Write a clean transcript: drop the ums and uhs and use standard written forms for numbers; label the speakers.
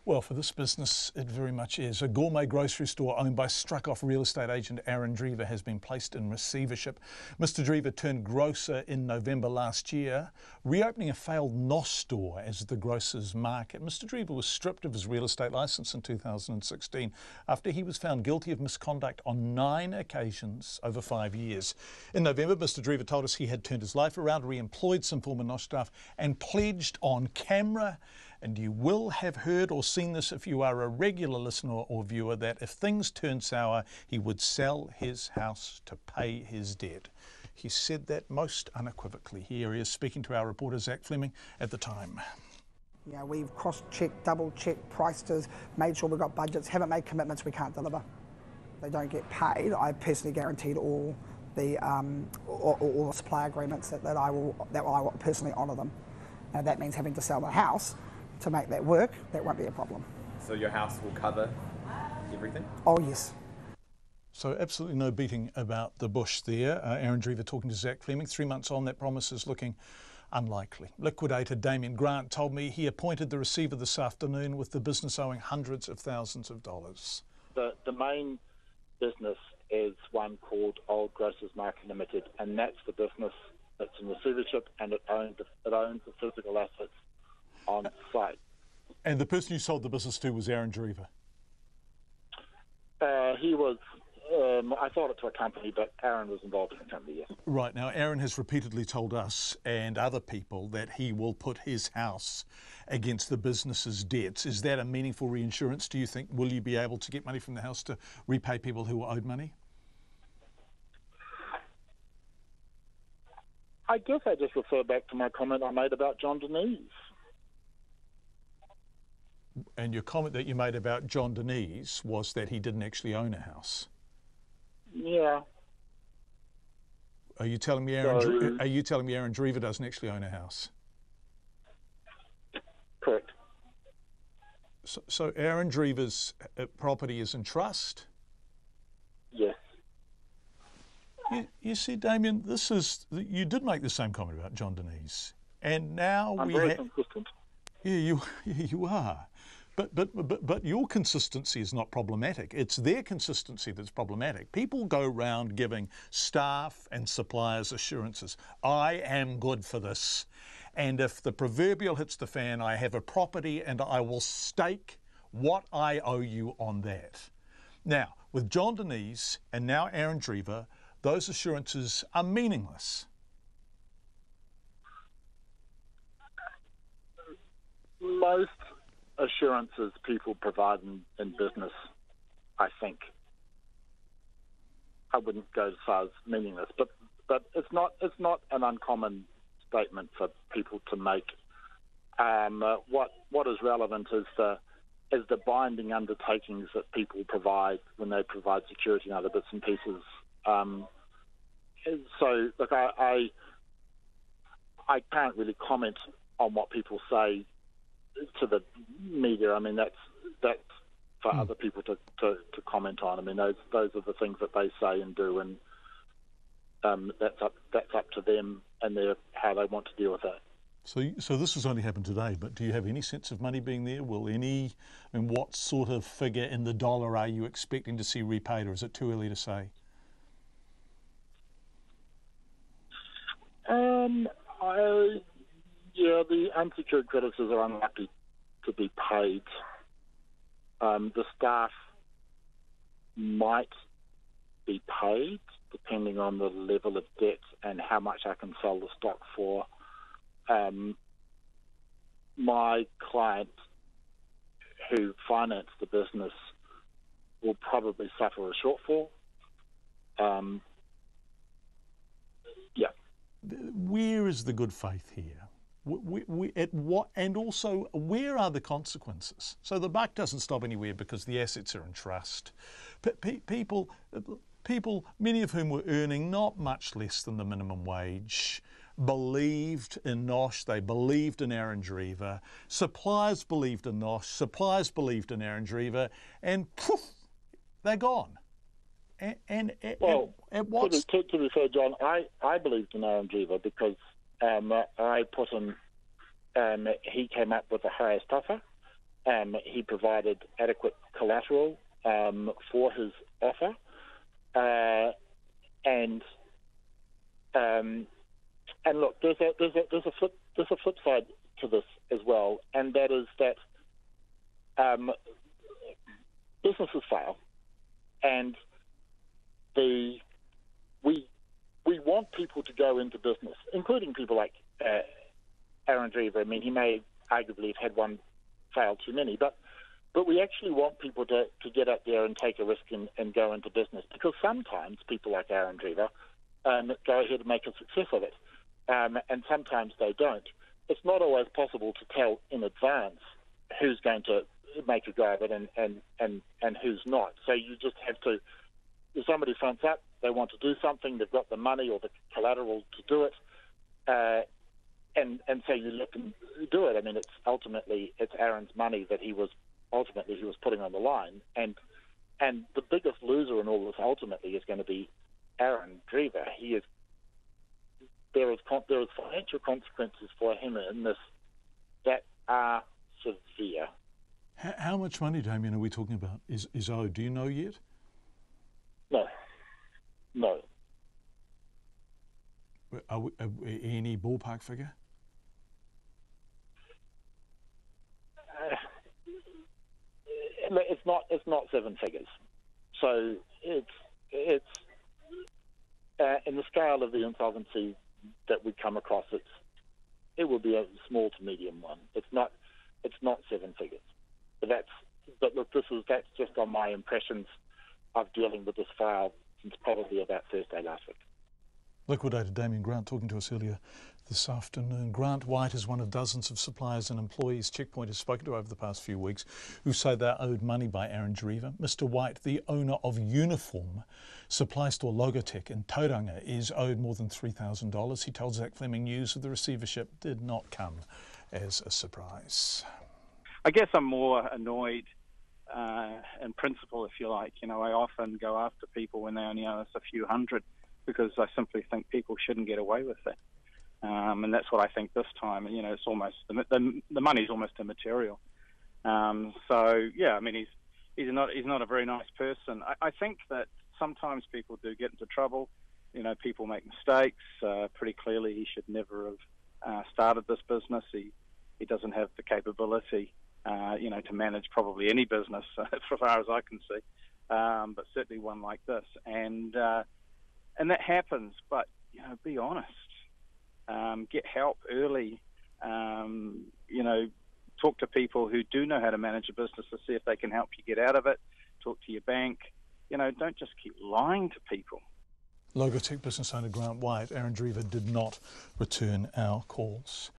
Speaker 1: Well, for this business, it very much is. A gourmet grocery store owned by struck-off real estate agent Aaron Drever has been placed in receivership. Mr. Drever turned grocer in November last year, reopening a failed Nosh store as the grocer's market. Mr. Drever was stripped of his real estate licence in 2016 after he was found guilty of misconduct on 9 occasions over 5 years. In November, Mr. Drever told us he had turned his life around, re-employed some former Nosh staff and pledged on camera, and you will have heard or seen this if you are a regular listener or viewer, that if things turned sour, he would sell his house to pay his debt. He said that most unequivocally. Here he is speaking to our reporter Zach Fleming at the time.
Speaker 2: Yeah, we've cross-checked, double-checked prices, made sure we've got budgets, haven't made commitments we can't deliver. They don't get paid. I personally guaranteed all the supply agreements that I will personally honour them. Now that means having to sell the house to make that work. That won't be a problem.
Speaker 3: So your house will cover everything?
Speaker 2: Oh yes.
Speaker 1: So absolutely no beating about the bush there. Aaron Drever talking to Zach Fleming. 3 months on, that promise is looking unlikely. Liquidator Damien Grant told me he appointed the receiver this afternoon with the business owing hundreds of thousands of dollars.
Speaker 4: The main business is one called Old Grocers Market Limited, and that's the business that's in receivership, and it owns the physical assets on site.
Speaker 1: And the person you sold the business to was Aaron Drever?
Speaker 4: He was, I sold it to a company, but Aaron was involved in the company, yes.
Speaker 1: Right. Now, Aaron has repeatedly told us and other people that he will put his house against the business's debts. Is that a meaningful reinsurance, do you think? Will you be able to get money from the house to repay people who are owed money?
Speaker 4: I guess I just refer back to my comment I made about John Denise.
Speaker 1: And your comment that you made about John Denise was that he didn't actually own a house.
Speaker 4: Yeah.
Speaker 1: Are you telling me Aaron Drever doesn't actually own a house?
Speaker 4: Correct.
Speaker 1: So Aaron Drever's property is in trust?
Speaker 4: Yes.
Speaker 1: You see, Damien, you did make the same comment about John Denise, and now
Speaker 4: I'm very consistent.
Speaker 1: Yeah, you are. But your consistency is not problematic. It's their consistency that's problematic. People go round giving staff and suppliers assurances. I am good for this. And if the proverbial hits the fan, I have a property and I will stake what I owe you on that. Now, with John Denise and now Aaron Drever, those assurances are meaningless.
Speaker 4: Most assurances people provide in business, I think, I wouldn't go as far as meaningless, but it's not an uncommon statement for people to make. What is relevant is the binding undertakings that people provide when they provide security and other bits and pieces. So look, I can't really comment on what people say to the media. I mean, that's for other people to comment on. I mean, those are the things that they say and do, and that's up to them and how they want to deal with that.
Speaker 1: So this has only happened today, but do you have any sense of money being there? What sort of figure in the dollar are you expecting to see repaid, or is it too early to say?
Speaker 4: The unsecured creditors are unlikely to be paid. The staff might be paid, depending on the level of debt and how much I can sell the stock for. My client who financed the business will probably suffer a shortfall.
Speaker 1: Where is the good faith here? And also, where are the consequences? So the buck doesn't stop anywhere because the assets are in trust. People, many of whom were earning not much less than the minimum wage, believed in Nosh, they believed in Aaron Drever, suppliers believed in Nosh, suppliers believed in Aaron Drever, and poof, they're gone. To
Speaker 4: be fair, John, I believed in Aaron Drever because I put in, he came up with the highest offer, he provided adequate collateral for his offer, and look, there's a flip side to this as well, and that is that businesses fail, and we want people to go into business, including people like Aaron Drever. I mean, he may arguably have had one fail too many, but we actually want people to get out there and take a risk and go into business, because sometimes people like Aaron Drever go ahead and make a success of it, and sometimes they don't. It's not always possible to tell in advance who's going to make a go of it and who's not. So you just have to, if somebody fronts up, they want to do something, they've got the money or the collateral to do it, and so you let them do it. I mean, it's Aaron's money that he was putting on the line, and the biggest loser in all this ultimately is going to be Aaron Drever. There is financial consequences for him in this that are severe.
Speaker 1: How much money, Damien, are we talking about? Is owed? Do you know yet?
Speaker 4: No.
Speaker 1: Any ballpark figure?
Speaker 4: It's not seven figures. So it's in the scale of the insolvency that we come across, it will be a small to medium one. It's not seven figures. But look, that's just on my impressions of dealing with this file since probably about Thursday last week.
Speaker 1: Liquidator Damien Grant talking to us earlier this afternoon. Grant White is one of dozens of suppliers and employees Checkpoint has spoken to over the past few weeks who say they're owed money by Aaron Drever. Mr White, the owner of Uniform supply store Logotech in Tauranga, is owed more than $3,000. He told Zach Fleming News that the receivership did not come as a surprise.
Speaker 5: I guess I'm more annoyed in principle, if you like. You know, I often go after people when they only owe us a few hundred, because I simply think people shouldn't get away with it. And that's what I think this time. You know, it's almost the money's almost immaterial. So yeah, I mean, he's not a very nice person. I think that sometimes people do get into trouble. You know, people make mistakes. Pretty clearly, he should never have started this business. He doesn't have the capability, to manage probably any business, as far as I can see, but certainly one like this. And that happens. But be honest. Get help early. Talk to people who do know how to manage a business to see if they can help you get out of it. Talk to your bank. Don't just keep lying to people.
Speaker 1: Logotech business owner Grant White, Aaron Drever did not return our calls.